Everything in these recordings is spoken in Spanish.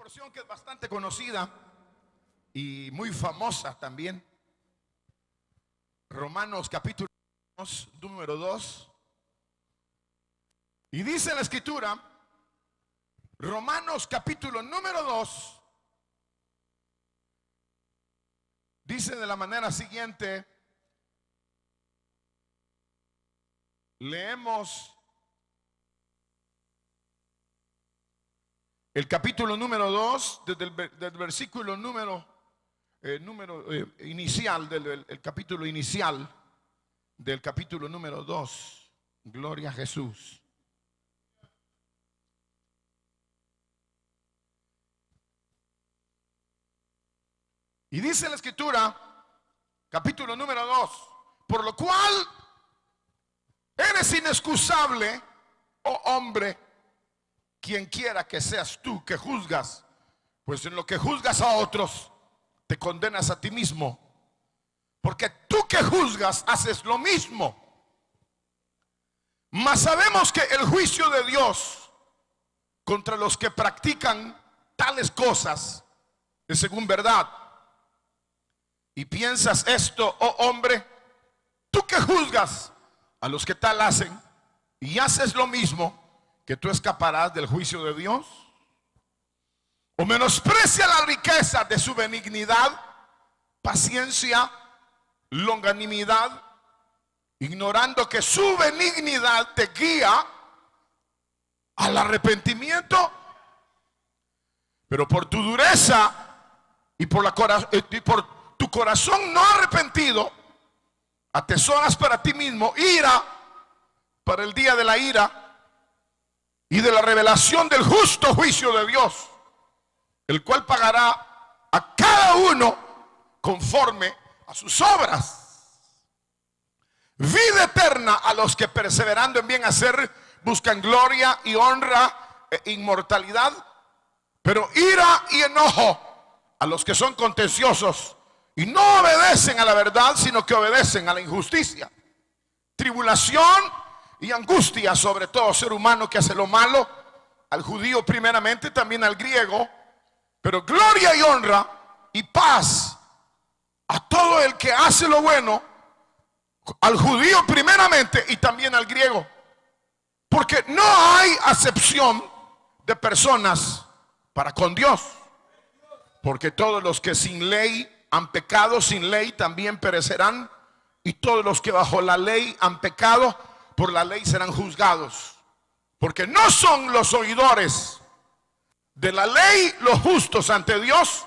porción que es bastante conocida y muy famosa también. Romanos capítulo número 2. Y dice la escritura, Romanos capítulo número 2, dice de la manera siguiente. Leemos el capítulo número 2, desde el versículo inicial, el capítulo inicial del capítulo número 2. Gloria a Jesús. Y dice la escritura, capítulo número 2, por lo cual eres inexcusable, oh hombre, quien quiera que seas tú que juzgas, pues en lo que juzgas a otros, te condenas a ti mismo, porque tú que juzgas haces lo mismo. Mas sabemos que el juicio de Dios contra los que practican tales cosas es según verdad. Y piensas esto, oh hombre, tú que juzgas a los que tal hacen y haces lo mismo, que tú escaparás del juicio de Dios. O menosprecia la riqueza de su benignidad, paciencia, longanimidad, ignorando que su benignidad te guía al arrepentimiento. Pero por tu dureza y por tu corazón no arrepentido, atesoras para ti mismo ira para el día de la ira y de la revelación del justo juicio de Dios, el cual pagará a cada uno conforme a sus obras. Vida eterna a los que perseverando en bien hacer buscan gloria y honra e inmortalidad, pero ira y enojo a los que son contenciosos y no obedecen a la verdad, sino que obedecen a la injusticia. Tribulación y angustia sobre todo ser humano que hace lo malo, al judío primeramente, también al griego, pero gloria y honra y paz a todo el que hace lo bueno, al judío primeramente y también al griego, porque no hay acepción de personas para con Dios, porque todos los que sin ley han pecado, sin ley también perecerán, y todos los que bajo la ley han pecado, por la ley serán juzgados. Porque no son los oidores de la ley los justos ante Dios,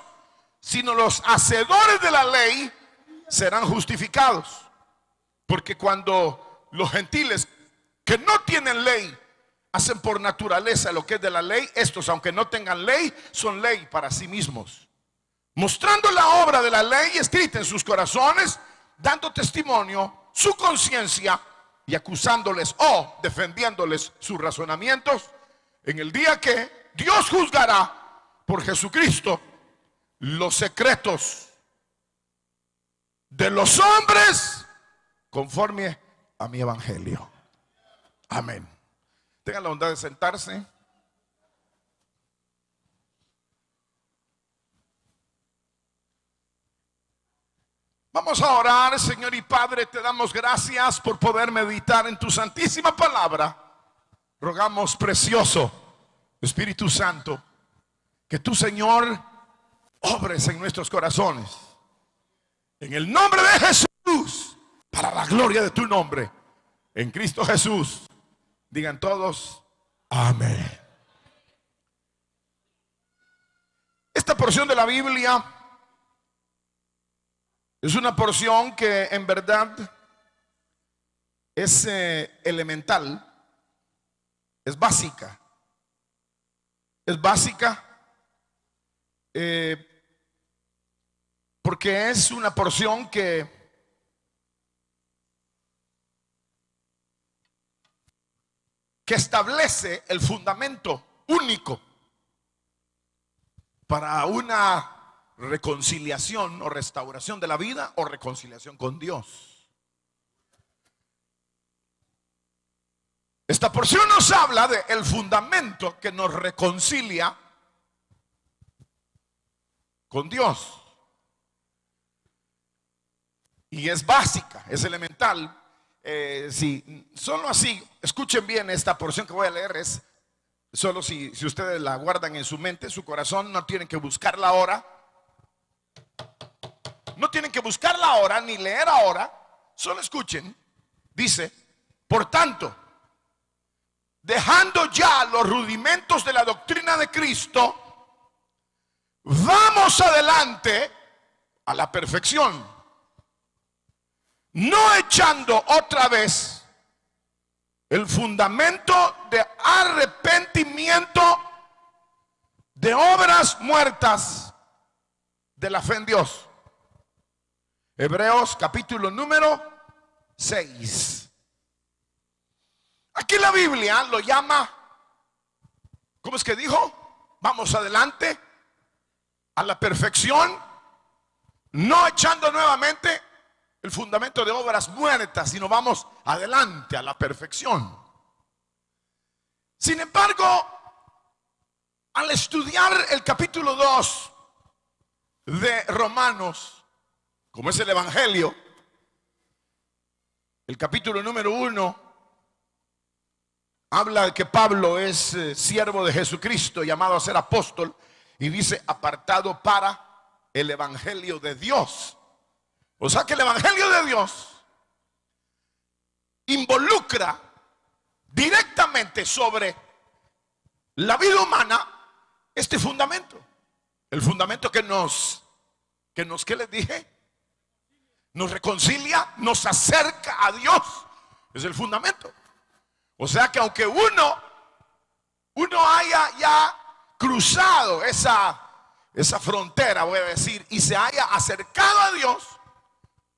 sino los hacedores de la ley serán justificados. Porque cuando los gentiles que no tienen ley hacen por naturaleza lo que es de la ley, estos, aunque no tengan ley, son ley para sí mismos, mostrando la obra de la ley escrita en sus corazones, dando testimonio su conciencia y acusándoles o defendiéndoles sus razonamientos en el día que Dios juzgará por Jesucristo los secretos de los hombres conforme a mi evangelio. Amén. Tengan la bondad de sentarse. Vamos a orar. Señor y Padre, te damos gracias por poder meditar en tu santísima palabra. Rogamos, precioso Espíritu Santo, que tú, Señor, obres en nuestros corazones, en el nombre de Jesús, para la gloria de tu nombre, en Cristo Jesús. Digan todos, amén. Esta porción de la Biblia es una porción que en verdad es elemental, es básica. Es básica porque es una porción que establece el fundamento único para una reconciliación o restauración de la vida o reconciliación con Dios. Esta porción nos habla del fundamento que nos reconcilia con Dios. Y es básica, es elemental. Si solo así, escuchen bien esta porción que voy a leer, es solo si ustedes la guardan en su mente, su corazón, no tienen que buscarla ahora. No tienen que buscarla ahora ni leer ahora, solo escuchen. Dice, por tanto, dejando ya los rudimentos de la doctrina de Cristo, vamos adelante a la perfección, no echando otra vez el fundamento de arrepentimiento de obras muertas de la fe en Dios. Hebreos capítulo número 6. Aquí la Biblia lo llama, ¿cómo es que dijo? Vamos adelante a la perfección, no echando nuevamente el fundamento de obras muertas, sino vamos adelante a la perfección. Sin embargo, al estudiar el capítulo 2 de Romanos, como es el Evangelio, el capítulo número 1 habla de que Pablo es siervo de Jesucristo, llamado a ser apóstol, y dice apartado para el Evangelio de Dios. O sea que el Evangelio de Dios involucra directamente sobre la vida humana este fundamento. El fundamento que ¿qué les dije? Nos reconcilia, nos acerca a Dios. Es el fundamento. O sea que aunque uno haya ya cruzado esa frontera, voy a decir, y se haya acercado a Dios,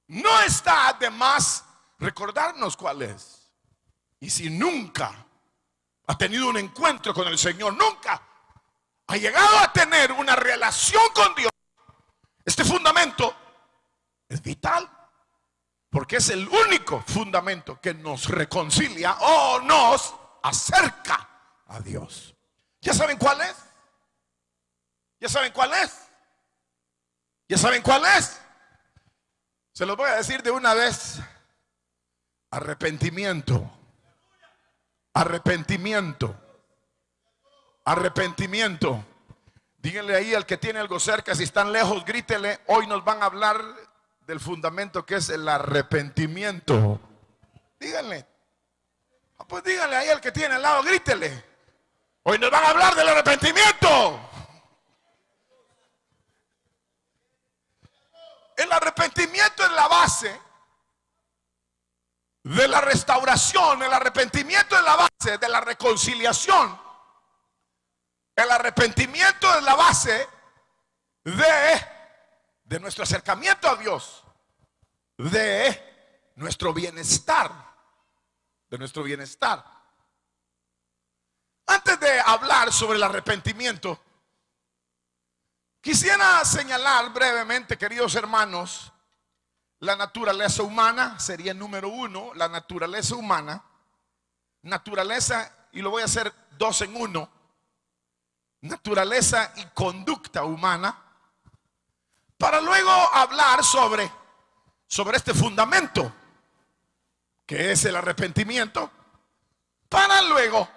no está de más recordarnos cuál es. Y si nunca ha tenido un encuentro con el Señor, nunca ha llegado a tener una relación con Dios, este fundamento es vital, porque es el único fundamento que nos reconcilia o nos acerca a Dios. ¿Ya saben cuál es? ¿Ya saben cuál es? ¿Ya saben cuál es? Se los voy a decir de una vez. Arrepentimiento. Arrepentimiento. Arrepentimiento. Díganle ahí al que tiene algo cerca, si están lejos, grítele. Hoy nos van a hablar del fundamento que es el arrepentimiento. Díganle. Pues díganle ahí al que tiene al lado, grítele. Hoy nos van a hablar del arrepentimiento. El arrepentimiento es la base de la restauración. El arrepentimiento es la base de la reconciliación. El arrepentimiento es la base de nuestro acercamiento a Dios, de nuestro bienestar, de nuestro bienestar. Antes de hablar sobre el arrepentimiento, quisiera señalar brevemente, queridos hermanos, la naturaleza humana. Sería número 1, la naturaleza humana. Naturaleza, y lo voy a hacer 2 en 1. Naturaleza y conducta humana. Para luego hablar sobre este fundamento, que es el arrepentimiento. Para luego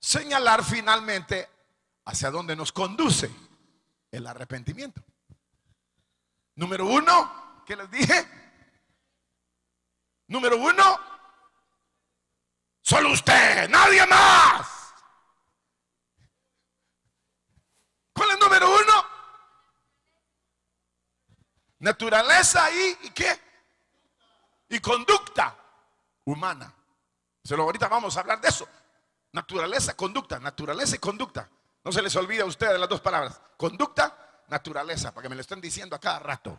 señalar finalmente hacia dónde nos conduce el arrepentimiento. Número 1, ¿qué les dije? Número 1, solo usted, nadie más. ¿Cuál es el número 1? Naturaleza y ¿qué? Y conducta humana. Ahorita vamos a hablar de eso. Naturaleza, conducta, naturaleza y conducta. No se les olvide a ustedes las dos palabras. Conducta, naturaleza, para que me lo estén diciendo a cada rato.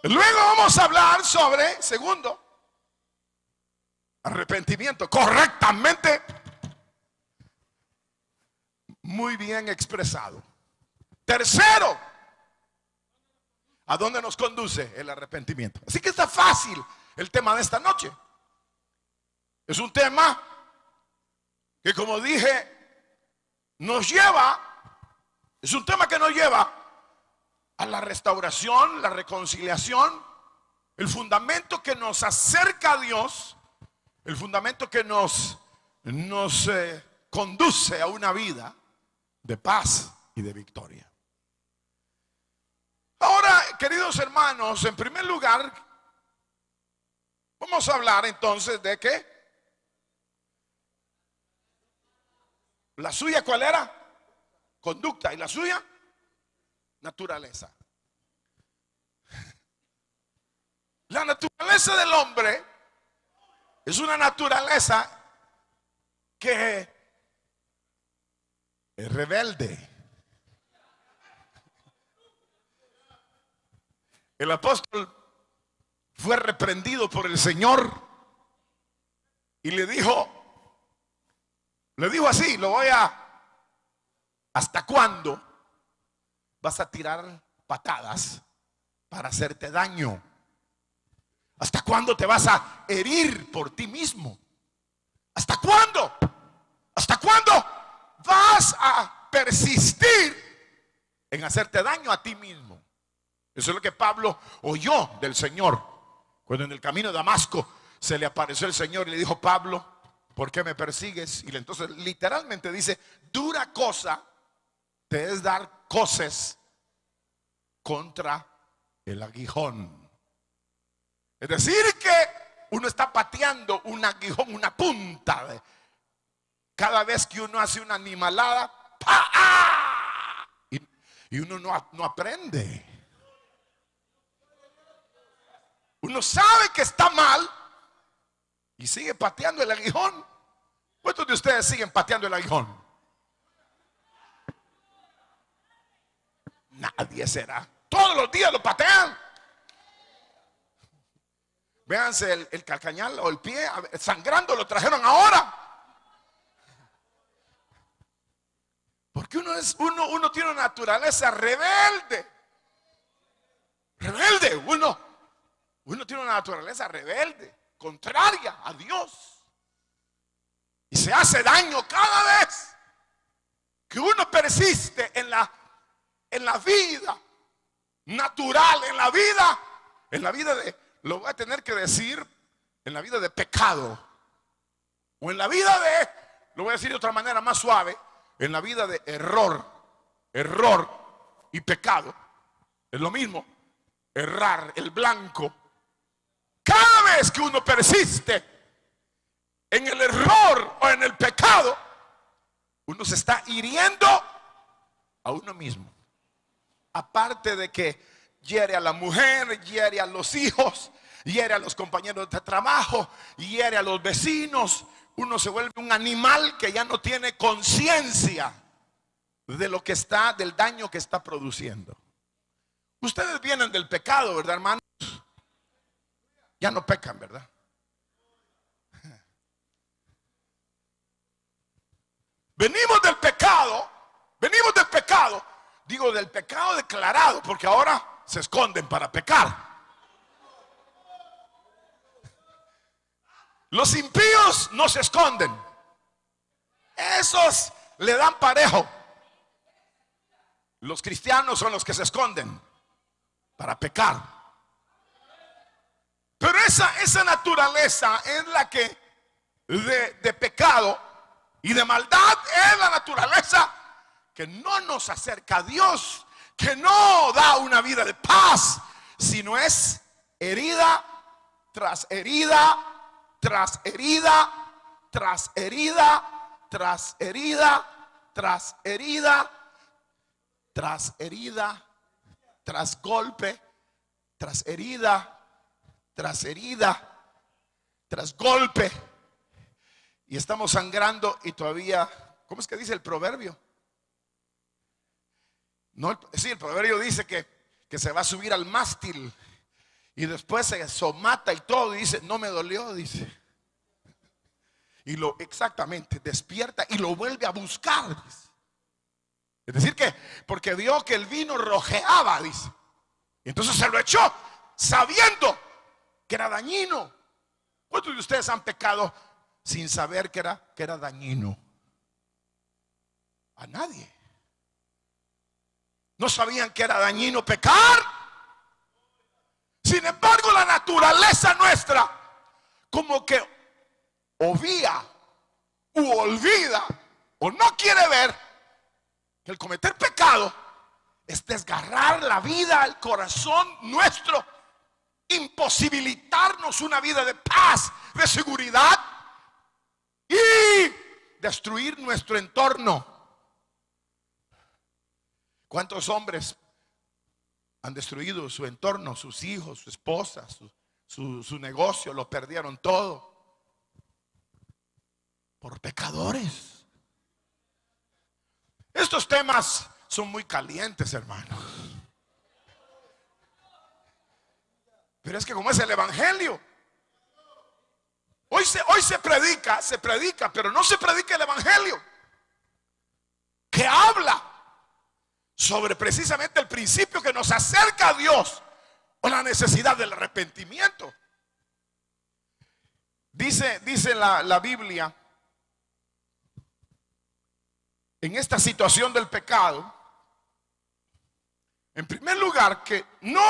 Luego vamos a hablar sobre, segundo, arrepentimiento correctamente, muy bien expresado. Tercero, ¿a dónde nos conduce el arrepentimiento? Así que está fácil el tema de esta noche. Es un tema que, como dije, nos lleva Es un tema que nos lleva a la restauración, la reconciliación, el fundamento que nos acerca a Dios, el fundamento que nos conduce a una vida de paz y de victoria. Ahora, queridos hermanos, en primer lugar, vamos a hablar entonces de qué. ¿La suya cuál era? Conducta. ¿Y la suya? Naturaleza. La naturaleza del hombre es una naturaleza que es rebelde. El apóstol fue reprendido por el Señor y le dijo así, ¿hasta cuándo vas a tirar patadas para hacerte daño? ¿Hasta cuándo te vas a herir por ti mismo? ¿Hasta cuándo? ¿Hasta cuándo vas a persistir en hacerte daño a ti mismo? Eso es lo que Pablo oyó del Señor cuando en el camino de Damasco se le apareció el Señor y le dijo: Pablo, ¿por qué me persigues? Y entonces literalmente dice: dura cosa te es dar coces contra el aguijón. Es decir, que uno está pateando un aguijón, una punta cada vez que uno hace una animalada, ¡pah! Y uno no aprende. Uno sabe que está mal y sigue pateando el aguijón. ¿Cuántos de ustedes siguen pateando el aguijón? Nadie será. Todos los días lo patean. Véanse el calcañal o el pie sangrando, lo trajeron ahora. Porque uno tiene una naturaleza rebelde. Rebelde. Uno tiene una naturaleza rebelde, contraria a Dios. Y se hace daño cada vez que uno persiste en la vida natural, en la vida de, lo voy a tener que decir, en la vida de pecado, o en la vida de, lo voy a decir de otra manera más suave, en la vida de error y pecado. Es lo mismo, errar, el blanco. Cada vez que uno persiste en el error o en el pecado, uno se está hiriendo a uno mismo. Aparte de que hiere a la mujer, hiere a los hijos, hiere a los compañeros de trabajo, hiere a los vecinos. Uno se vuelve un animal que ya no tiene conciencia de lo que está, del daño que está produciendo. Ustedes vienen del pecado, ¿verdad, hermanos? Ya no pecan, ¿verdad? Venimos del pecado, digo del pecado declarado, porque ahora se esconden para pecar. Los impíos no se esconden, esos le dan parejo. Los cristianos son los que se esconden para pecar. Pero esa naturaleza es la que de pecado y de maldad es la naturaleza que no nos acerca a Dios, que no da una vida de paz, sino es herida tras herida, tras herida, tras herida, tras herida, tras herida, tras herida, tras golpe, tras herida, tras herida, tras golpe, y estamos sangrando y todavía, ¿cómo es que dice el proverbio? No, sí, el proverbio dice que se va a subir al mástil y después se somata y todo y dice: no me dolió, dice. Y exactamente despierta y lo vuelve a buscar, dice. Es decir que porque vio que el vino rojeaba, dice, y entonces se lo echó sabiendo que era dañino. ¿Cuántos de ustedes han pecado sin saber que era dañino? A nadie. no sabían que era dañino pecar. Sin embargo, la naturaleza nuestra como que obvia u olvida o no quiere ver que el cometer pecado es desgarrar la vida, el corazón nuestro, imposibilitarnos una vida de paz, de seguridad y destruir nuestro entorno. ¿Cuántos hombres han destruido su entorno, sus hijos, su esposa, su negocio? Lo perdieron todo por pecadores. Estos temas son muy calientes, hermanos. Pero es que como es el evangelio, hoy se predica, pero no se predica el evangelio, que habla sobre precisamente el principio que nos acerca a Dios o la necesidad del arrepentimiento. Dice la Biblia, en esta situación del pecado, en primer lugar, que no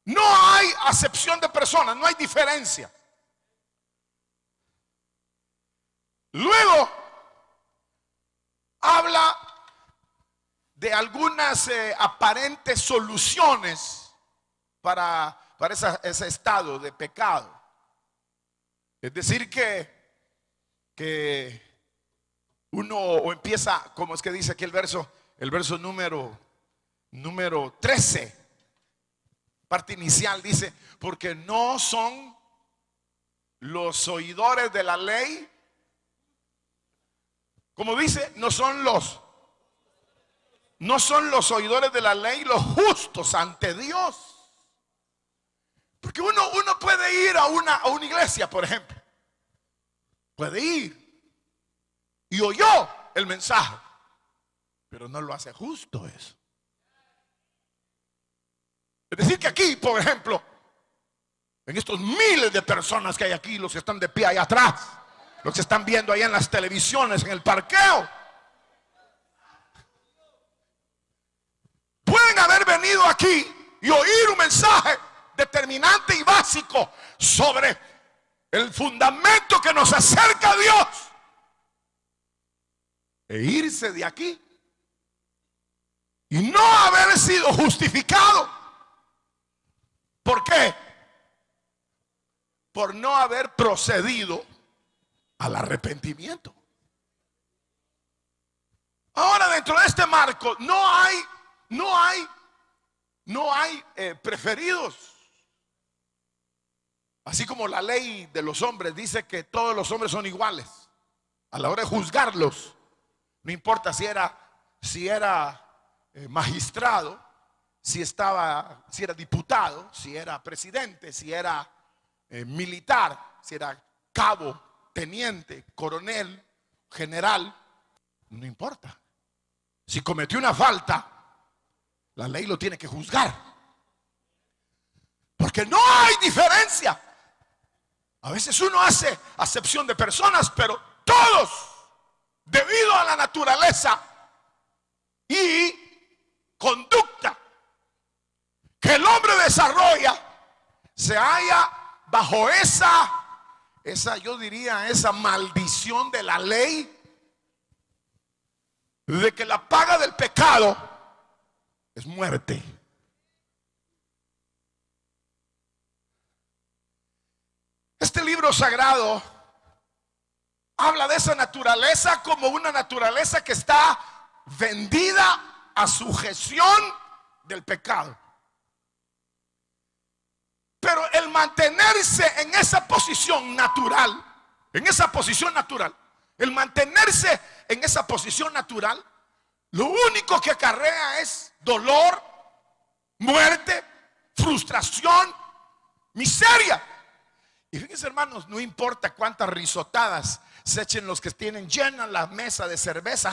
hay acepción de personas, no hay diferencia. Luego habla de algunas aparentes soluciones para ese estado de pecado. Es decir, que uno o empieza, como es que dice aquí el verso número 13, parte inicial, dice: porque no son los oidores de la ley, como dice, no son los oidores de la ley los justos ante Dios. Porque uno puede ir a una iglesia, por ejemplo, puede ir y oyó el mensaje, pero no lo hace justo eso. Es decir, que aquí, por ejemplo, en estos miles de personas que hay aquí, los que están de pie allá atrás, los que están viendo allá en las televisiones, en el parqueo, pueden haber venido aquí y oír un mensaje determinante y básico sobre el fundamento que nos acerca a Dios, e irse de aquí y no haber sido justificado. ¿Por qué? Por no haber procedido al arrepentimiento. Ahora, dentro de este marco no hay preferidos. Así como la ley de los hombres dice que todos los hombres son iguales, a la hora de juzgarlos, no importa si era magistrado, si era diputado, si era presidente, si era militar, si era cabo, teniente, coronel, general, no importa. Si cometió una falta, la ley lo tiene que juzgar, porque no hay diferencia. A veces uno hace acepción de personas, pero todos, debido a la naturaleza y conducta que el hombre desarrolla, se halla bajo yo diría, esa maldición de la ley, de que la paga del pecado es muerte. Este libro sagrado habla de esa naturaleza como una naturaleza que está vendida a sujeción del pecado. Pero el mantenerse en esa posición natural, lo único que acarrea es dolor, muerte, frustración, miseria. Y fíjense, hermanos, no importa cuántas risotadas se echen los que tienen llena la mesa de cerveza,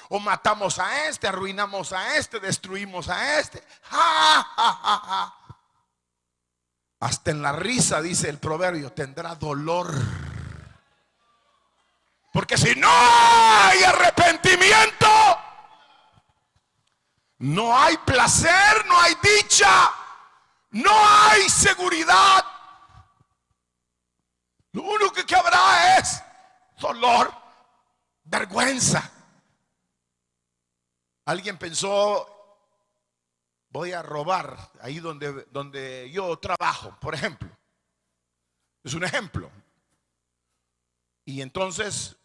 o matamos a este, arruinamos a este, destruimos a este, hasta en la risa, dice el proverbio, tendrá dolor. Porque si no hay arrepentimiento, no hay placer, no hay dicha, no hay seguridad. Lo único que habrá es dolor, vergüenza. Alguien pensó, voy a robar ahí donde yo trabajo, por ejemplo. Es un ejemplo. Y entonces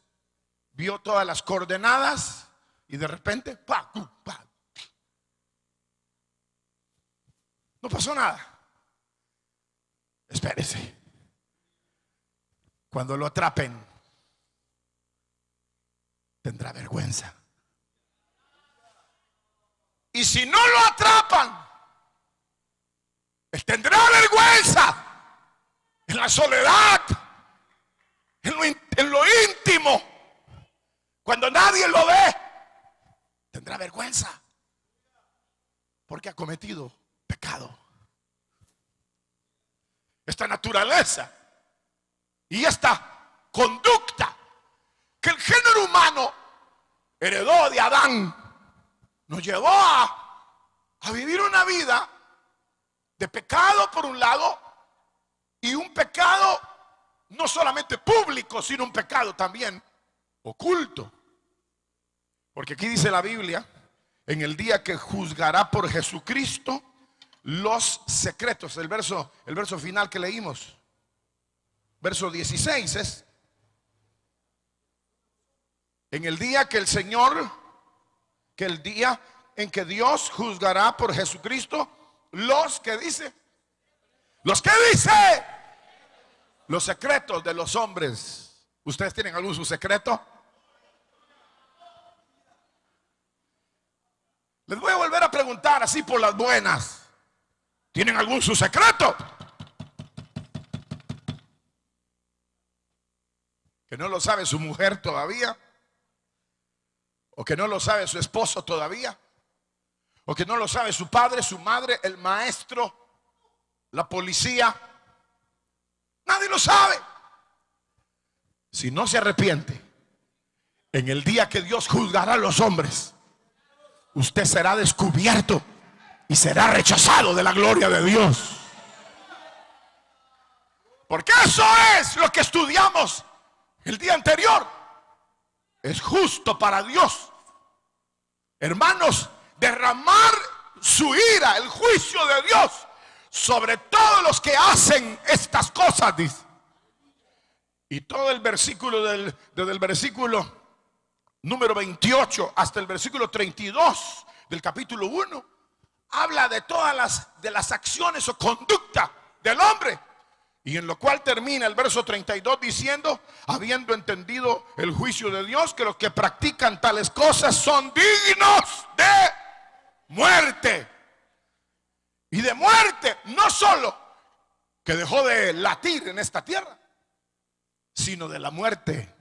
vio todas las coordenadas y de repente, pa. No pasó nada. Espérese. Cuando lo atrapen, tendrá vergüenza. Y si no lo atrapan, él tendrá vergüenza en la soledad, en lo íntimo. Cuando nadie lo ve, tendrá vergüenza porque ha cometido pecado. Esta naturaleza y esta conducta que el género humano heredó de Adán nos llevó a vivir una vida de pecado por un lado, y un pecado no solamente público, sino un pecado también oculto. Porque aquí dice la Biblia, en el día que juzgará por Jesucristo los secretos. El verso final que leímos, verso 16 es: en el día que el Señor, que el día en que Dios juzgará por Jesucristo los que dice, los secretos de los hombres. ¿Ustedes tienen algún su secreto? Les voy a volver a preguntar así por las buenas. ¿Tienen algún su secreto? Que no lo sabe su mujer todavía, o que no lo sabe su esposo todavía, o que no lo sabe su padre, su madre, el maestro, la policía. Nadie lo sabe. Si no se arrepiente, en el día que Dios juzgará a los hombres, usted será descubierto y será rechazado de la gloria de Dios. Porque eso es lo que estudiamos el día anterior. Es justo para Dios, hermanos, derramar su ira, el juicio de Dios sobre todos los que hacen estas cosas, dice. Y todo el versículo desde el versículo número 28 hasta el versículo 32 del capítulo 1 habla de todas las acciones o conducta del hombre. Y en lo cual termina el verso 32 diciendo: habiendo entendido el juicio de Dios, que los que practican tales cosas son dignos de muerte. Y de muerte no solo que dejó de latir en esta tierra, sino de la muerte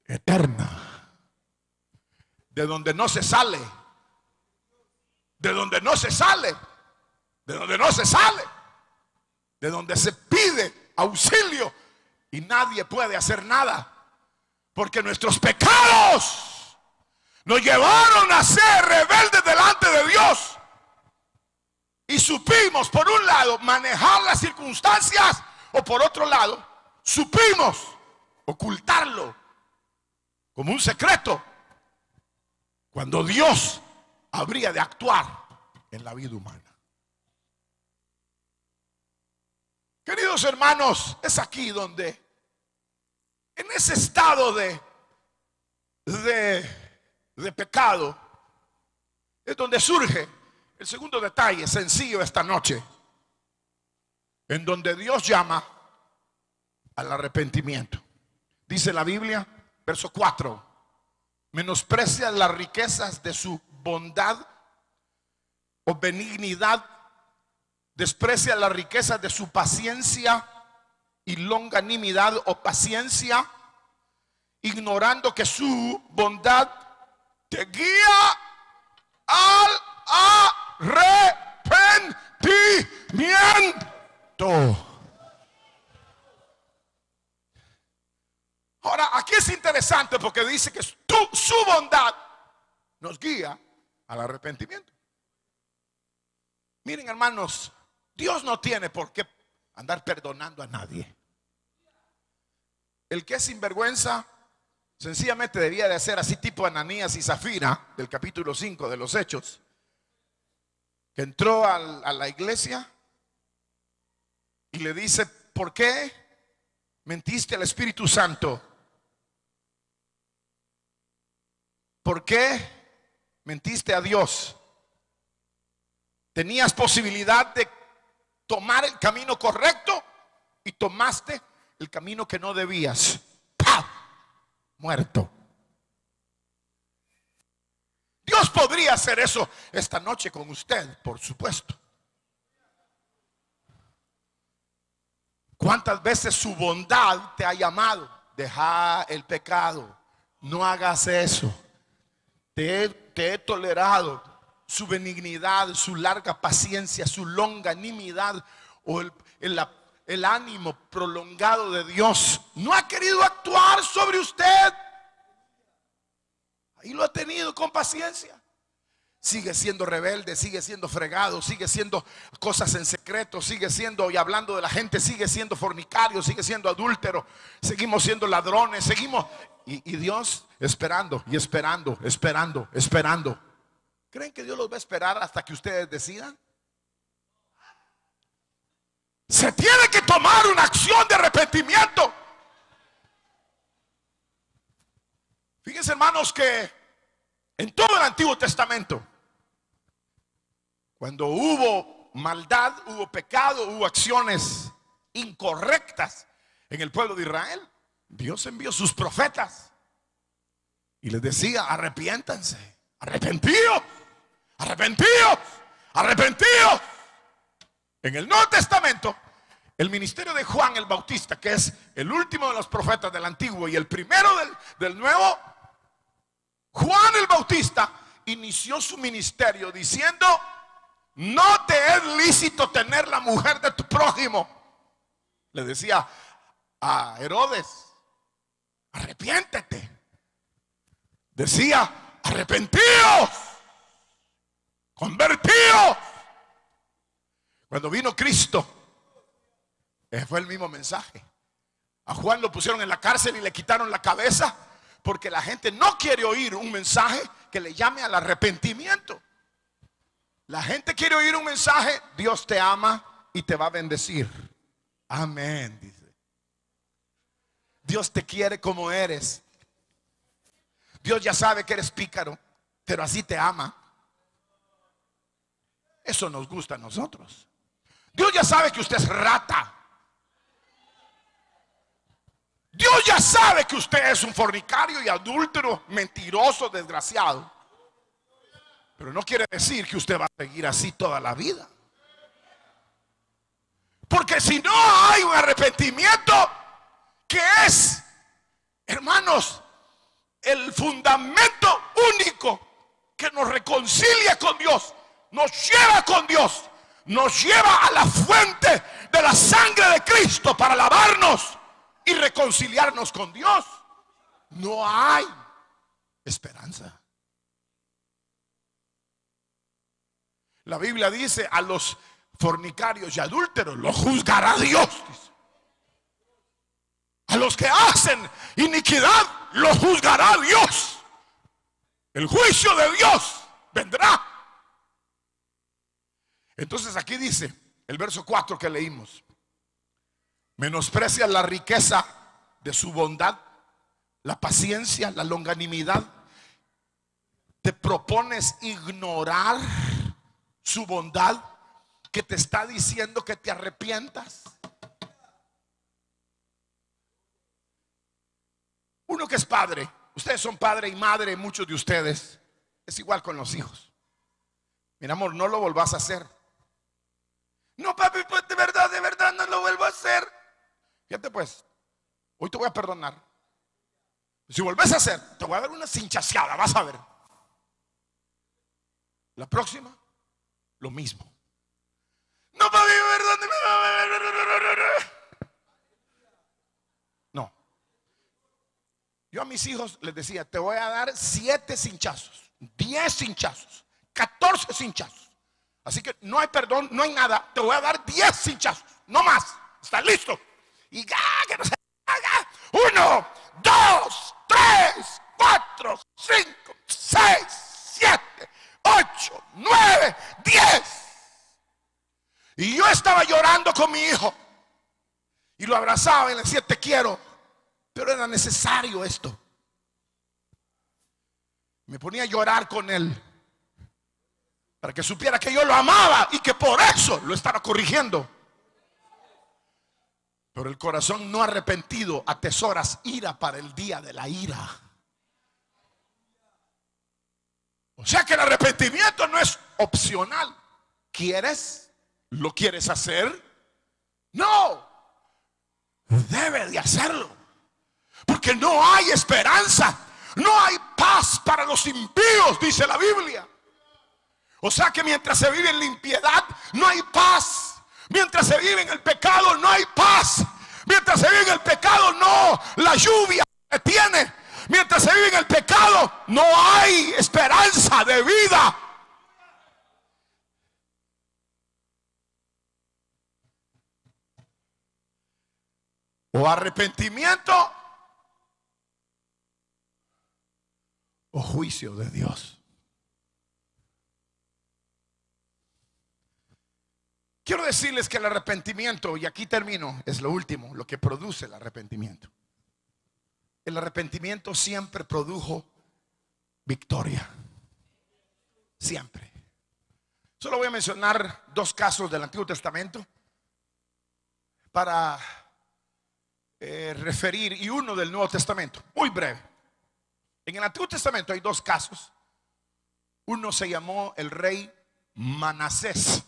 eterna, de donde no se sale, de donde no se sale, de donde no se sale, de donde se pide auxilio y nadie puede hacer nada, porque nuestros pecados nos llevaron a ser rebeldes delante de Dios. Y supimos, por un lado, manejar las circunstancias, o por otro lado, supimos ocultarlo como un secreto, cuando Dios habría de actuar en la vida humana. Queridos hermanos, es aquí donde, en ese estado de pecado, es donde surge el segundo detalle sencillo esta noche, en donde Dios llama al arrepentimiento. Dice la Biblia, verso 4: menosprecia las riquezas de su bondad o benignidad, desprecia las riquezas de su paciencia y longanimidad o paciencia, ignorando que su bondad te guía al arrepentimiento. Ahora, aquí es interesante porque dice que su bondad nos guía al arrepentimiento. Miren, hermanos, Dios no tiene por qué andar perdonando a nadie. El que es sinvergüenza sencillamente debía de hacer así, tipo Ananías y Zafira del capítulo 5 de los Hechos, que entró a la iglesia y le dice: ¿por qué mentiste al Espíritu Santo? ¿Por qué mentiste a Dios? Tenías posibilidad de tomar el camino correcto y tomaste el camino que no debías. ¡Pam! Muerto. Dios podría hacer eso esta noche con usted, por supuesto. ¿Cuántas veces su bondad te ha llamado? Deja el pecado, no hagas eso. Te he tolerado. Su benignidad, su larga paciencia, su longanimidad o el ánimo prolongado de Dios no ha querido actuar sobre usted. Ahí lo ha tenido con paciencia. Sigue siendo rebelde, sigue siendo fregado, sigue siendo cosas en secreto, sigue siendo y hablando de la gente, sigue siendo fornicario, sigue siendo adúltero, seguimos siendo ladrones, seguimos. Y Dios esperando y esperando, esperando, esperando. ¿Creen que Dios los va a esperar hasta que ustedes decidan? Se tiene que tomar una acción de arrepentimiento. Fíjense, hermanos, que en todo el Antiguo Testamento, cuando hubo maldad, hubo pecado, hubo acciones incorrectas en el pueblo de Israel, Dios envió sus profetas y les decía: arrepiéntanse, arrepentíos, arrepentíos, arrepentíos. En el Nuevo Testamento, el ministerio de Juan el Bautista, que es el último de los profetas del Antiguo y el primero del Nuevo, Juan el Bautista inició su ministerio diciendo: no te es lícito tener la mujer de tu prójimo. Le decía a Herodes: arrepiéntete. Decía: arrepentíos, convertíos. Cuando vino Cristo, fue el mismo mensaje. A Juan lo pusieron en la cárcel y le quitaron la cabeza, porque la gente no quiere oír un mensaje que le llame al arrepentimiento. La gente quiere oír un mensaje: Dios te ama y te va a bendecir. Amén, dice. Dios te quiere como eres. Dios ya sabe que eres pícaro, pero así te ama. Eso nos gusta a nosotros. Dios ya sabe que usted es rata. Dios ya sabe que usted es un fornicario y adúltero, mentiroso, desgraciado. Pero no quiere decir que usted va a seguir así toda la vida. Porque si no hay un arrepentimiento, que es, hermanos, el fundamento único que nos reconcilia con Dios, nos lleva con Dios, nos lleva a la fuente de la sangre de Cristo para lavarnos y reconciliarnos con Dios, no hay esperanza. La Biblia dice: a los fornicarios y adúlteros los juzgará Dios. A los que hacen iniquidad los juzgará Dios. El juicio de Dios vendrá. Entonces aquí dice el verso 4 que leímos: menosprecia la riqueza de su bondad, la paciencia, la longanimidad. Te propones ignorar su bondad, que te está diciendo que te arrepientas. Uno que es padre, ustedes son padre y madre, muchos de ustedes, es igual con los hijos. Mira, amor, no lo volvás a hacer. No, papi, pues de verdad no lo vuelvo a hacer. Fíjate, pues, hoy te voy a perdonar. Si volvés a hacer, te voy a dar una cinchaseada, vas a ver. La próxima, lo mismo. No, papi, perdóname. No. Yo a mis hijos les decía, te voy a dar 7 cinchazos, 10 cinchazos, 14 cinchazos. Así que no hay perdón, no hay nada. Te voy a dar 10 cinchazos, no más. ¿Estás listo? Y que no se haga. 1, 2, 3, 4, 5, 6, 7, 8, 9, 10. Y yo estaba llorando con mi hijo y lo abrazaba y le decía, te quiero. Pero era necesario esto. Me ponía a llorar con él para que supiera que yo lo amaba y que por eso lo estaba corrigiendo. Pero el corazón no arrepentido atesoras ira para el día de la ira. O sea que el arrepentimiento no es opcional. ¿Quieres? ¿Lo quieres hacer? No. Debe de hacerlo. Porque no hay esperanza, no hay paz para los impíos, dice la Biblia. O sea que mientras se vive en la impiedad, no hay paz. Mientras se vive en el pecado, no hay paz. Mientras se vive en el pecado, no, la lluvia se detiene. Mientras se vive en el pecado, no hay esperanza de vida. O arrepentimiento o juicio de Dios. Quiero decirles que el arrepentimiento, y aquí termino, es lo último, lo que produce el arrepentimiento. El arrepentimiento siempre produjo victoria. Siempre. Solo voy a mencionar 2 casos del Antiguo Testamento para referir, y uno del Nuevo Testamento, muy breve. En el Antiguo Testamento hay 2 casos. Uno se llamó el rey Manasés.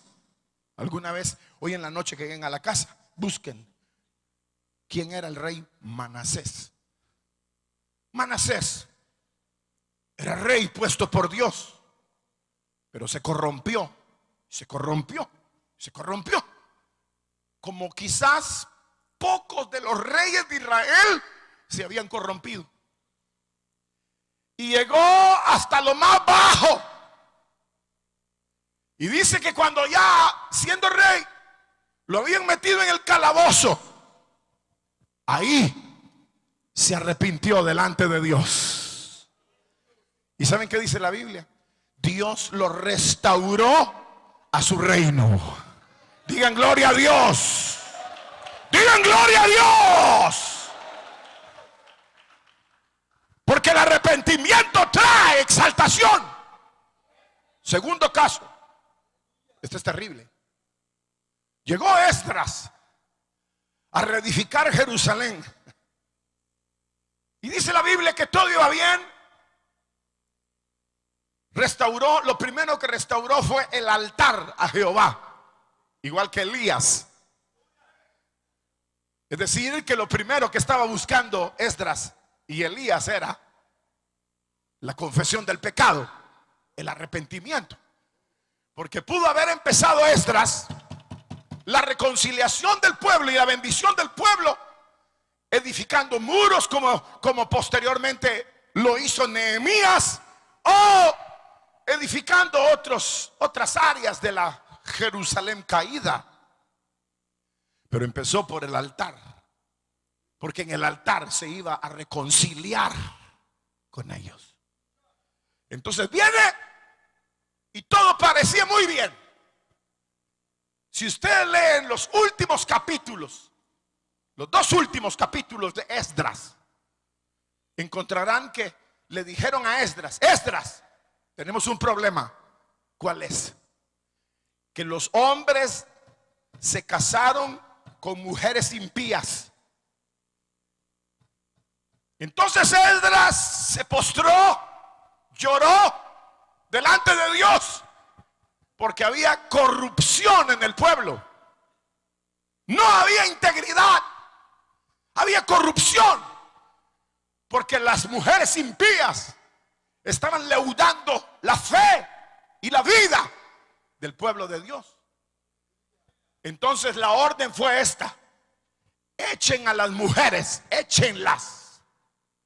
Alguna vez, hoy en la noche que lleguen a la casa, busquen quién era el rey Manasés. Manasés era rey puesto por Dios, pero se corrompió, se corrompió, se corrompió. Como quizás pocos de los reyes de Israel se habían corrompido. Y llegó hasta lo más bajo. Y dice que cuando ya siendo rey lo habían metido en el calabozo, ahí se arrepintió delante de Dios. ¿Y saben qué dice la Biblia? Dios lo restauró a su reino. Digan gloria a Dios. Digan gloria a Dios. Porque el arrepentimiento trae exaltación. Segundo caso. Este es terrible. Llegó Esdras a reedificar Jerusalén. Y dice la Biblia que todo iba bien. Restauró, lo primero que restauró fue el altar a Jehová. Igual que Elías. Es decir, que lo primero que estaba buscando Esdras y Elías era la confesión del pecado, el arrepentimiento. Porque pudo haber empezado Esdras la reconciliación del pueblo y la bendición del pueblo, edificando muros como posteriormente lo hizo Nehemías, o edificando otras áreas de la Jerusalén caída. Pero empezó por el altar, porque en el altar se iba a reconciliar con ellos. Entonces viene y todo parecía muy bien. Si ustedes leen los últimos capítulos, los 2 últimos capítulos de Esdras, encontrarán que le dijeron a Esdras: Esdras, tenemos un problema. ¿Cuál es? Que los hombres se casaron con mujeres impías. Entonces Esdras se postró, lloró delante de Dios, porque había corrupción en el pueblo. No había integridad, había corrupción, porque las mujeres impías estaban leudando la fe y la vida del pueblo de Dios. Entonces la orden fue esta: echen a las mujeres, échenlas,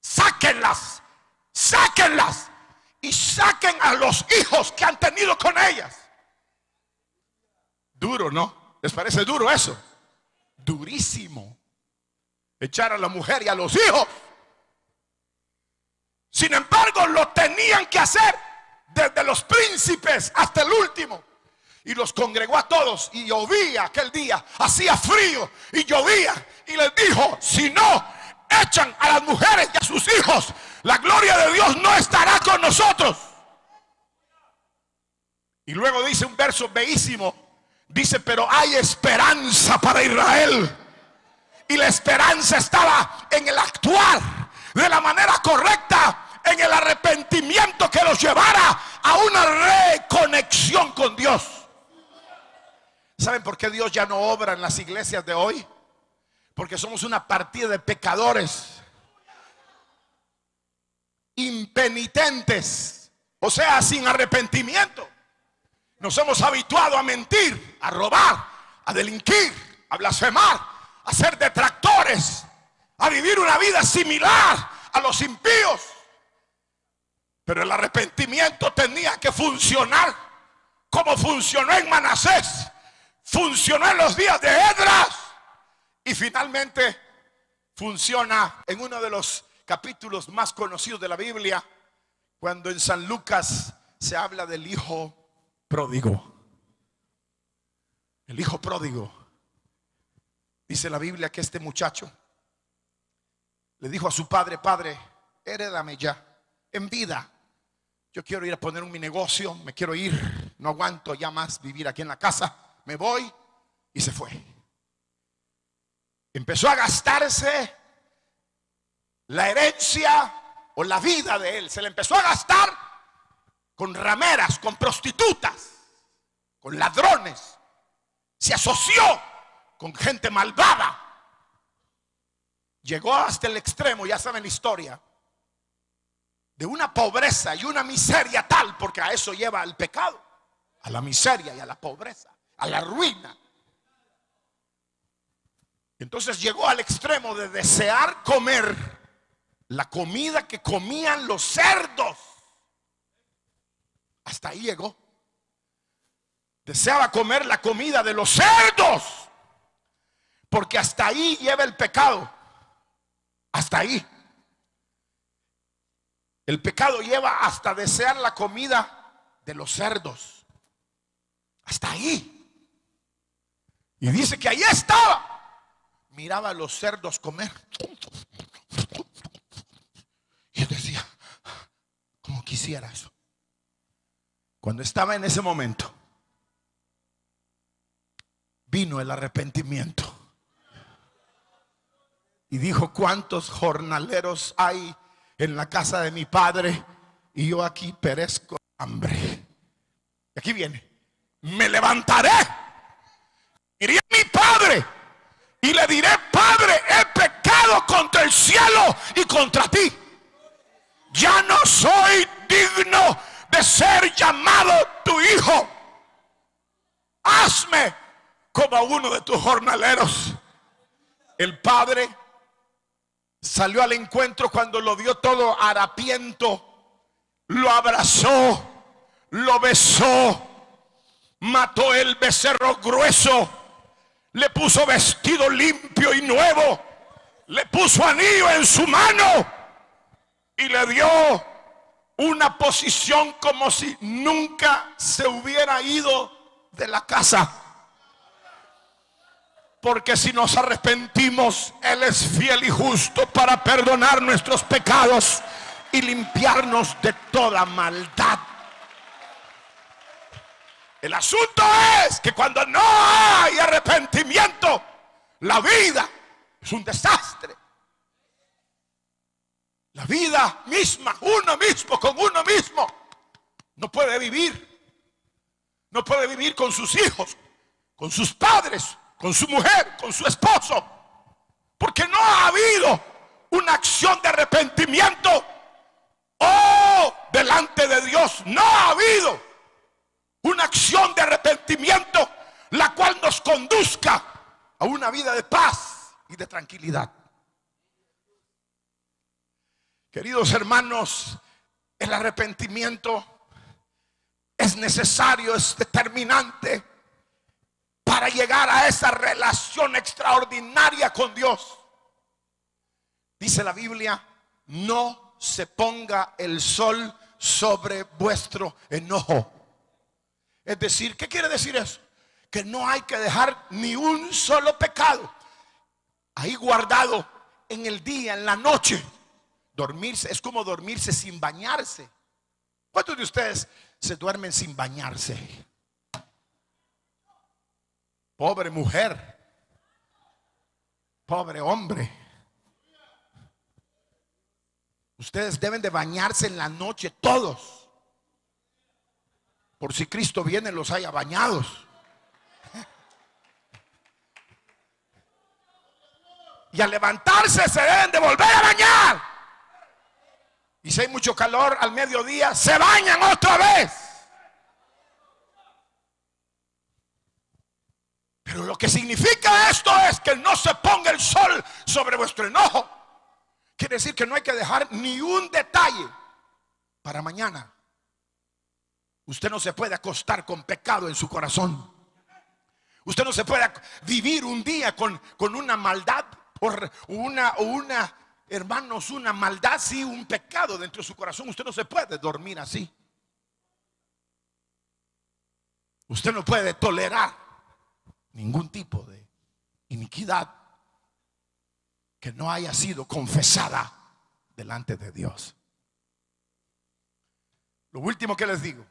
sáquenlas, sáquenlas y saquen a los hijos que han tenido con ellas. Duro, ¿no? ¿Les parece duro eso? Durísimo. Echar a la mujer y a los hijos. Sin embargo, lo tenían que hacer desde los príncipes hasta el último. Y los congregó a todos y llovía aquel día, hacía frío y llovía. Y les dijo, si no echan a las mujeres y a sus hijos, la gloria de Dios no estará con nosotros. Y luego dice un verso bellísimo, dice, pero hay esperanza para Israel. Y la esperanza estaba en el actuar de la manera correcta, en el arrepentimiento que los llevara a una reconexión con Dios. ¿Saben por qué Dios ya no obra en las iglesias de hoy? Porque somos una partida de pecadores impenitentes, o sea, sin arrepentimiento. Nos hemos habituado a mentir, a robar, a delinquir, a blasfemar, a ser detractores, a vivir una vida similar a los impíos. Pero el arrepentimiento tenía que funcionar como funcionó en Manasés, funcionó en los días de Esdras y finalmente funciona en uno de los capítulos más conocidos de la Biblia, cuando en San Lucas se habla del hijo pródigo. El hijo pródigo. Dice la Biblia que este muchacho le dijo a su padre, padre, herédame ya en vida. Yo quiero ir a poner mi negocio, me quiero ir, no aguanto ya más vivir aquí en la casa, me voy. Y se fue. Empezó a gastarse la herencia o la vida de él. Se le empezó a gastar con rameras, con prostitutas, con ladrones. Se asoció con gente malvada. Llegó hasta el extremo, ya saben la historia, de una pobreza y una miseria tal, porque a eso lleva el pecado, a la miseria y a la pobreza, a la ruina. Entonces llegó al extremo de desear comer la comida que comían los cerdos. Hasta ahí llegó. Deseaba comer la comida de los cerdos, porque hasta ahí lleva el pecado. Hasta ahí. El pecado lleva hasta desear la comida de los cerdos. Hasta ahí. Y dice que ahí estaba. Miraba a los cerdos comer. Y yo decía, como quisiera eso. Cuando estaba en ese momento, vino el arrepentimiento. Y dijo, ¿cuántos jornaleros hay en la casa de mi padre? Y yo aquí perezco de hambre. Y aquí viene. Me levantaré, iré a mi padre y le diré, Padre, he pecado contra el cielo y contra ti. Ya no soy digno de ser llamado tu hijo. Hazme como a uno de tus jornaleros. El padre salió al encuentro cuando lo vio todo harapiento. Lo abrazó, lo besó, mató el becerro grueso, le puso vestido limpio y nuevo, le puso anillo en su mano y le dio una posición como si nunca se hubiera ido de la casa. Porque si nos arrepentimos, Él es fiel y justo para perdonar nuestros pecados y limpiarnos de toda maldad. El asunto es que cuando no hay arrepentimiento, la vida es un desastre. La vida misma, uno mismo, con uno mismo, no puede vivir. No puede vivir con sus hijos, con sus padres, con su mujer, con su esposo. Porque no ha habido una acción de arrepentimiento. Oh, delante de Dios no ha habido una acción de arrepentimiento la cual nos conduzca a una vida de paz y de tranquilidad. Queridos hermanos, el arrepentimiento es necesario, es determinante para llegar a esa relación extraordinaria con Dios. Dice la Biblia: no se ponga el sol sobre vuestro enojo. Es decir, ¿qué quiere decir eso? Que no hay que dejar ni un solo pecado ahí guardado en el día, en la noche. Dormirse es como dormirse sin bañarse. ¿Cuántos de ustedes se duermen sin bañarse? Pobre mujer, pobre hombre. Ustedes deben de bañarse en la noche todos, por si Cristo viene los haya bañados. Y al levantarse se deben de volver a bañar. Y si hay mucho calor al mediodía, se bañan otra vez. Pero lo que significa esto es que no se ponga el sol sobre vuestro enojo. Quiere decir que no hay que dejar ni un detalle para mañana. Usted no se puede acostar con pecado en su corazón. Usted no se puede vivir un día con una maldad por hermanos, una maldad, sí, un pecado dentro de su corazón. Usted no se puede dormir así. Usted no puede tolerar ningún tipo de iniquidad que no haya sido confesada delante de Dios. Lo último que les digo: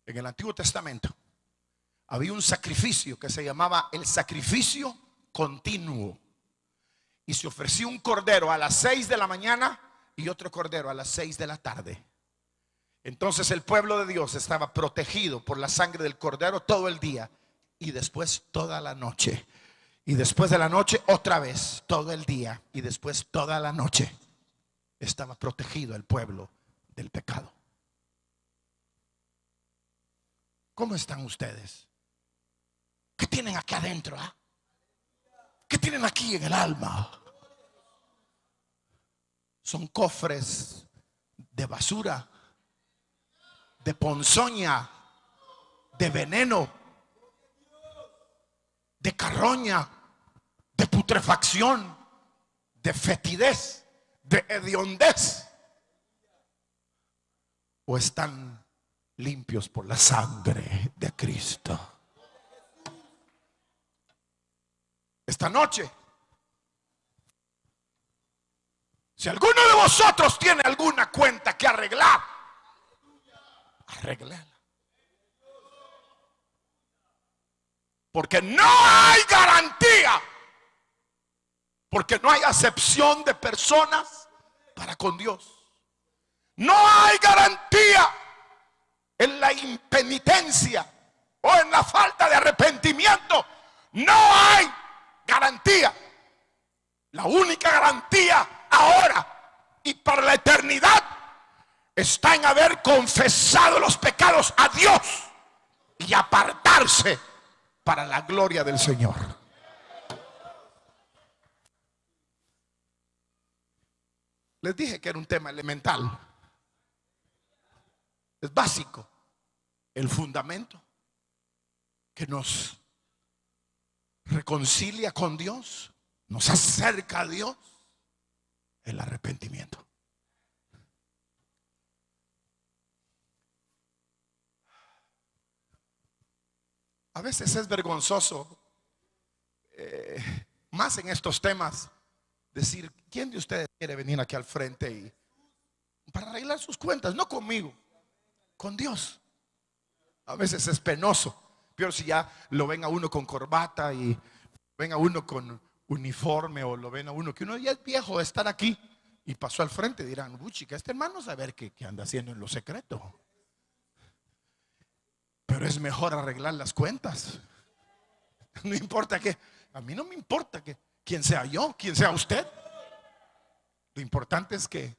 en el Antiguo Testamento había un sacrificio que se llamaba el sacrificio continuo. Y se ofrecía un cordero a las 6 de la mañana y otro cordero a las 6 de la tarde. Entonces el pueblo de Dios estaba protegido por la sangre del cordero todo el día, y después toda la noche. Y después de la noche otra vez todo el día, y después toda la noche estaba protegido el pueblo del pecado. ¿Cómo están ustedes? ¿Qué tienen aquí adentro? ¿Qué tienen aquí en el alma? Son cofres de basura, de ponzoña, de veneno, de carroña, de putrefacción, de fetidez, de hediondez. ¿O están limpios por la sangre de Cristo? Esta noche, si alguno de vosotros tiene alguna cuenta que arreglar, arréglala. Porque no hay garantía, porque no hay acepción de personas para con Dios. No hay garantía en la impenitencia o en la falta de arrepentimiento. No hay garantía. La única garantía ahora y para la eternidad está en haber confesado los pecados a Dios y apartarse para la gloria del Señor. Les dije que era un tema elemental. Es básico. El fundamento que nos reconcilia con Dios, nos acerca a Dios, el arrepentimiento. A veces es vergonzoso, más en estos temas, decir: ¿quién de ustedes quiere venir aquí al frente y para arreglar sus cuentas? No conmigo, con Dios. A veces es penoso. Pero si ya lo ven a uno con corbata y ven a uno con uniforme, o lo ven a uno que uno ya es viejo de estar aquí y pasó al frente, dirán: uy, chica, este hermano saber qué anda haciendo en lo secreto. Pero es mejor arreglar las cuentas. No importa que, a mí no me importa que quién sea yo, quién sea usted. Lo importante es que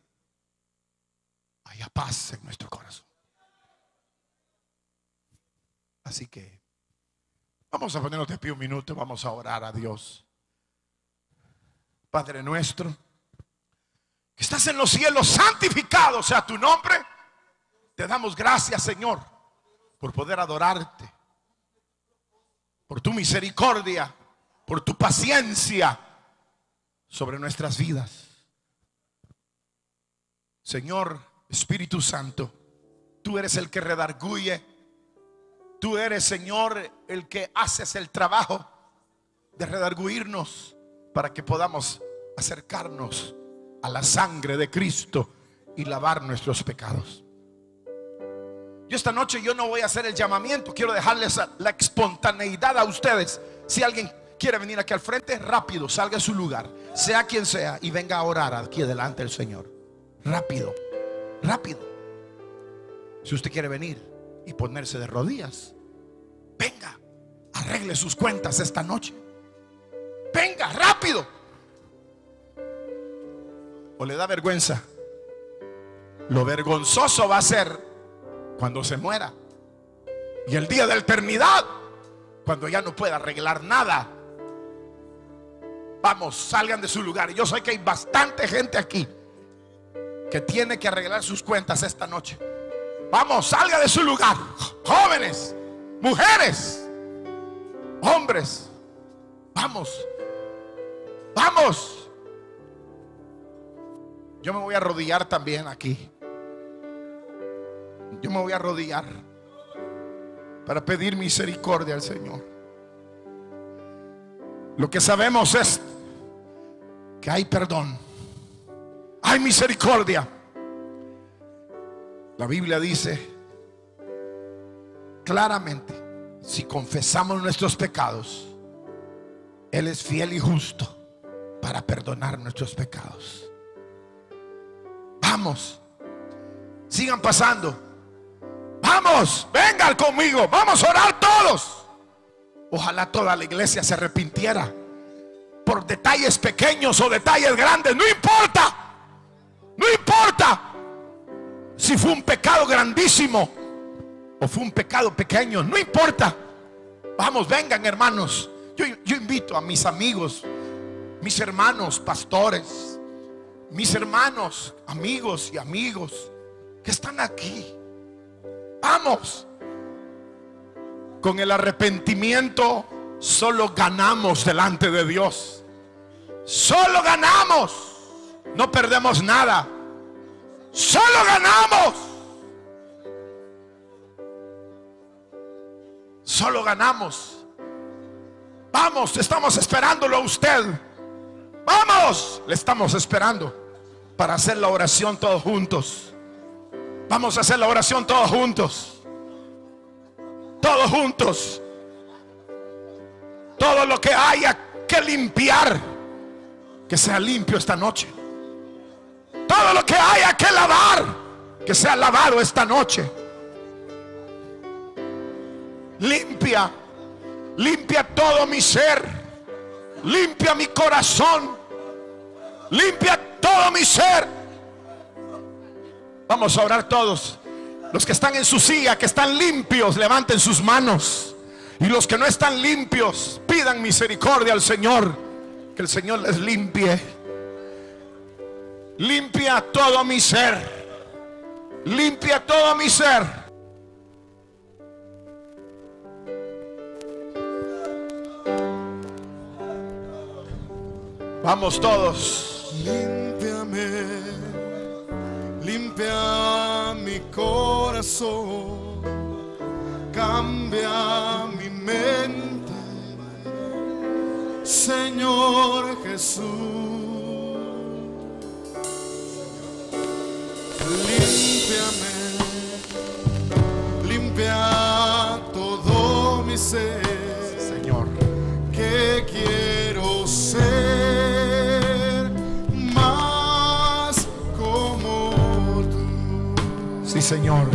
haya paz en nuestro corazón. Así que vamos a ponernos de pie un minuto, vamos a orar a Dios. Padre nuestro que estás en los cielos, santificado sea tu nombre. Te damos gracias, Señor, por poder adorarte, por tu misericordia, por tu paciencia sobre nuestras vidas. Señor, Espíritu Santo, tú eres el que redarguye. Tú eres, Señor, el que haces el trabajo de redarguirnos para que podamos acercarnos a la sangre de Cristo y lavar nuestros pecados. Yo esta noche yo no voy a hacer el llamamiento, quiero dejarles la espontaneidad a ustedes. Si alguien quiere venir aquí al frente, rápido, salga a su lugar, sea quien sea, y venga a orar aquí delante del Señor. Rápido, rápido. Si usted quiere venir y ponerse de rodillas, venga, arregle sus cuentas esta noche. Venga, rápido. ¿O le da vergüenza? Lo vergonzoso va a ser cuando se muera, y el día de la eternidad, cuando ya no pueda arreglar nada. Vamos, salgan de su lugar. Yo sé que hay bastante gente aquí que tiene que arreglar sus cuentas esta noche. Vamos, salga de su lugar. Jóvenes, mujeres, hombres, vamos, vamos. Yo me voy a arrodillar también aquí. Yo me voy a arrodillar para pedir misericordia al Señor. Lo que sabemos es que hay perdón, hay misericordia. La Biblia dice claramente: si confesamos nuestros pecados, Él es fiel y justo para perdonar nuestros pecados. Vamos, sigan pasando. Vamos, vengan conmigo, vamos a orar todos. Ojalá toda la iglesia se arrepintiera por detalles pequeños o detalles grandes. No importa, no importa si fue un pecado grandísimo o fue un pecado pequeño, no importa. Vamos, vengan, hermanos. Yo invito a mis amigos, mis hermanos pastores, mis hermanos, amigos y amigos que están aquí. Vamos. Con el arrepentimiento solo ganamos delante de Dios. Solo ganamos. No perdemos nada. Solo ganamos. Solo ganamos. Vamos, estamos esperándolo a usted. Vamos, le estamos esperando para hacer la oración todos juntos. Vamos a hacer la oración todos juntos. Todos juntos. Todo lo que haya que limpiar, que sea limpio esta noche. Todo lo que haya que lavar, que sea lavado esta noche. Limpia, limpia todo mi ser. Limpia mi corazón. Limpia todo mi ser. Vamos a orar todos. Los que están en su silla, que están limpios, levanten sus manos. Y los que no están limpios, pidan misericordia al Señor. Que el Señor les limpie. Limpia todo mi ser. Limpia todo mi ser. Vamos todos. Límpiame, limpia mi corazón, cambia mi mente, Señor Jesús. Límpiame, limpia todo mi ser, Señor, que quiero ser más como tú. sí, Señor,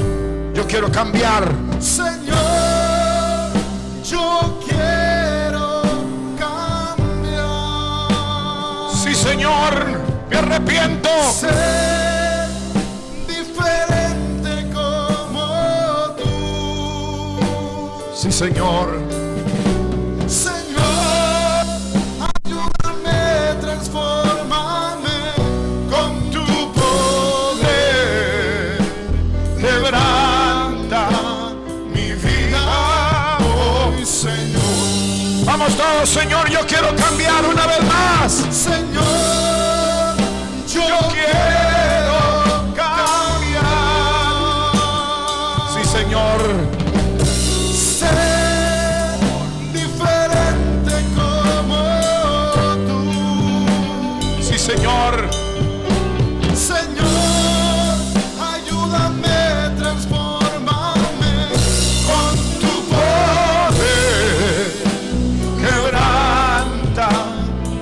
yo quiero cambiar. Señor, yo quiero cambiar. Sí, Señor, me arrepiento. Ser diferente como tú. Sí, Señor. Señor, ayúdame, transfórmame con tu Vamos todos, Señor, yo quiero cambiar una vez más. Señor, yo Quiero cambiar. Sí, Señor. ser diferente como tú. Sí, Señor. Señor, ayúdame, transformame con tu Poder quebranta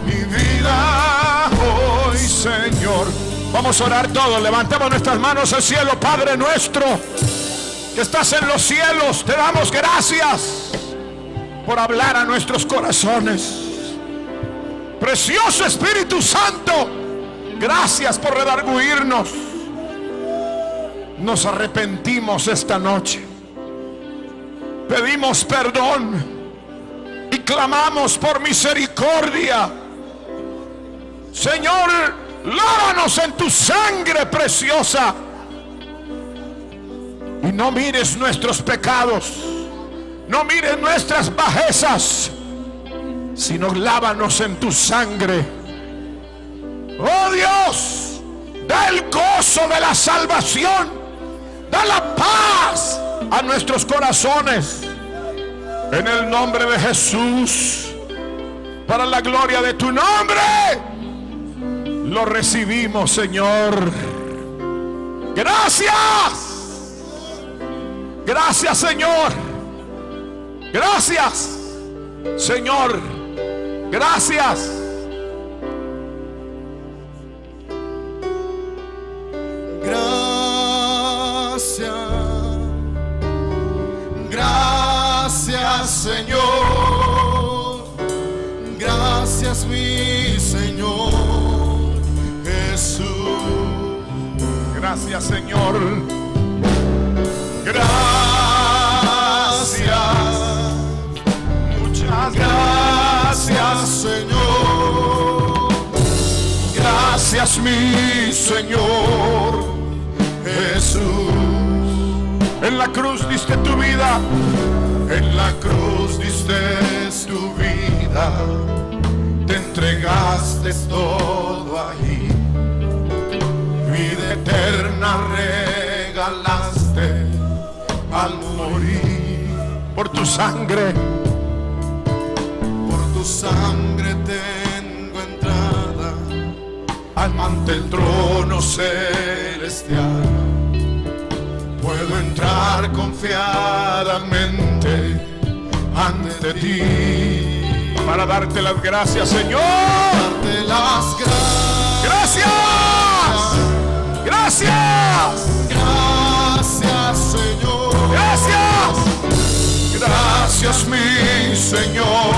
mi vida hoy, Señor. Vamos a orar todos. Levantemos nuestras manos al cielo. Padre nuestro que estás en los cielos, te damos gracias por hablar a nuestros corazones. Precioso Espíritu Santo, gracias por redarguirnos. Nos arrepentimos esta noche. Pedimos perdón y clamamos por misericordia. Señor, lávanos en tu sangre preciosa. Y no mires nuestros pecados, no mires nuestras bajezas, sino lávanos en tu sangre. Oh Dios, da el gozo de la salvación, da la paz a nuestros corazones. En el nombre de Jesús, para la gloria de tu nombre, lo recibimos, Señor. Gracias. Gracias, Señor. Gracias, Señor. Gracias. gracia. Gracias, Señor. Gracias, mi Señor Jesús. Gracias, Señor. Gracias, Muchas gracias, Señor. gracias, mi Señor Jesús. En la cruz diste tu vida. En la cruz diste tu vida, te entregaste todo allí, vida eterna regalaste al morir. Por tu sangre, Por tu sangre tengo entrada ante el trono celestial. Puedo entrar confiadamente ante ti para darte las gracias, Señor. darte las Gracias. Gracias. gracias, Señor. Gracias. Gracias, mi Señor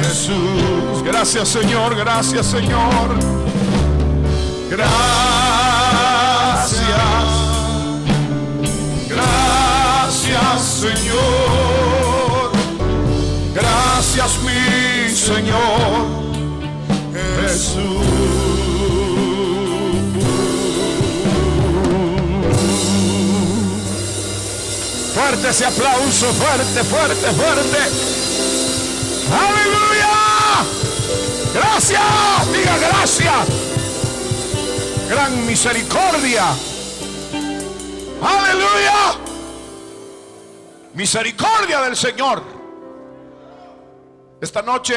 Jesús. Gracias, Señor. Gracias, Señor. Gracias. Gracias, Señor. Gracias, mi Señor Jesús. Fuerte ese aplauso, fuerte, fuerte, fuerte. Aleluya. Gracias, diga gracias. Gran misericordia. Aleluya. Misericordia del Señor. Esta noche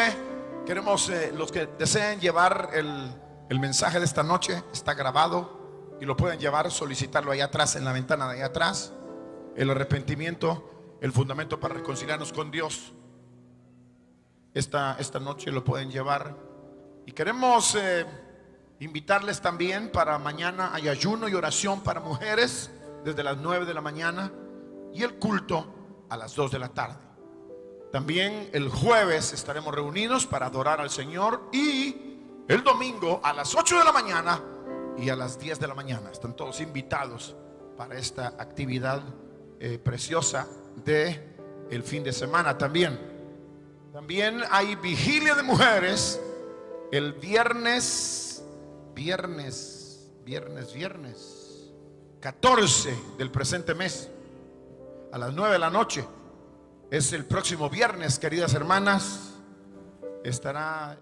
queremos, los que deseen llevar el mensaje de esta noche, está grabado y lo pueden llevar, solicitarlo allá atrás, en la ventana de allá atrás. El arrepentimiento, el fundamento para reconciliarnos con Dios. Esta noche lo pueden llevar. Y queremos invitarles también para mañana. Hay ayuno y oración para mujeres desde las 9 de la mañana y el culto a las 2 de la tarde. También el jueves estaremos reunidos para adorar al Señor, y el domingo a las 8 de la mañana y a las 10 de la mañana. Están todos invitados para esta actividad preciosa de el fin de semana. También hay vigilia de mujeres el viernes 14 del presente mes a las 9 de la noche. es el próximo viernes, queridas hermanas. Estará